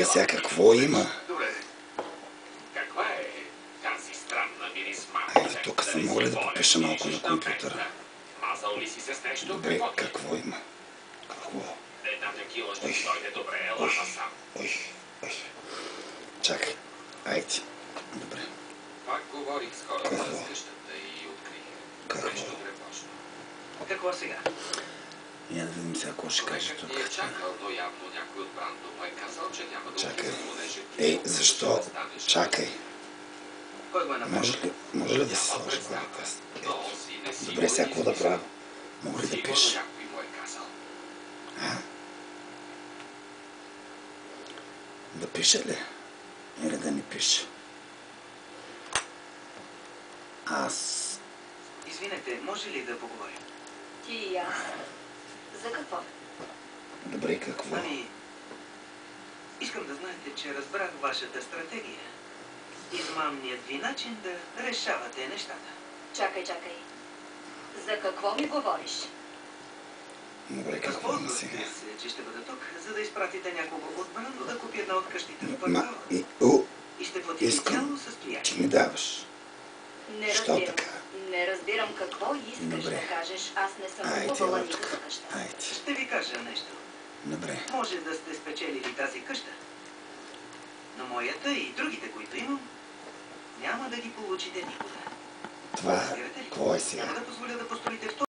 сега какво има? Айде, тук съм мога ли да попиша малко на компютъра? Добре, какво има? Какво? Ой. Чакай. Айде. Добре. Какво? Какво сега? Я да видим сега какво ще каже тук. Чакай. Ей, защо? Чакай. Може ли да се сложи главата? Добре, сега какво да правя? Мога ли да пиша? Да пиша ли? Или да не пиша? Аз... Извинете, може ли да поговорим? Ти и аз. За какво? Добре, какво? Искам да знаете, че разбрах вашата стратегия. Измамният ви начин да решавате нещата. Чакай. За какво ми говориш? Добре, какво има сега? Разбира се, че ще бъда тук, за да изпратите някого от Брандо да купи една от къщите в квартала. И ще платите цяло състояние. Ти ми даваш. Не разбирам какво искаш да кажеш. Аз не съм купувала никаква къща. Ще ви кажа нещо. Добре. Може да сте спечелили тази къща, но моята и другите, които имам, няма да ги получите никога. Това, какво е сега? Няма да позволя да построите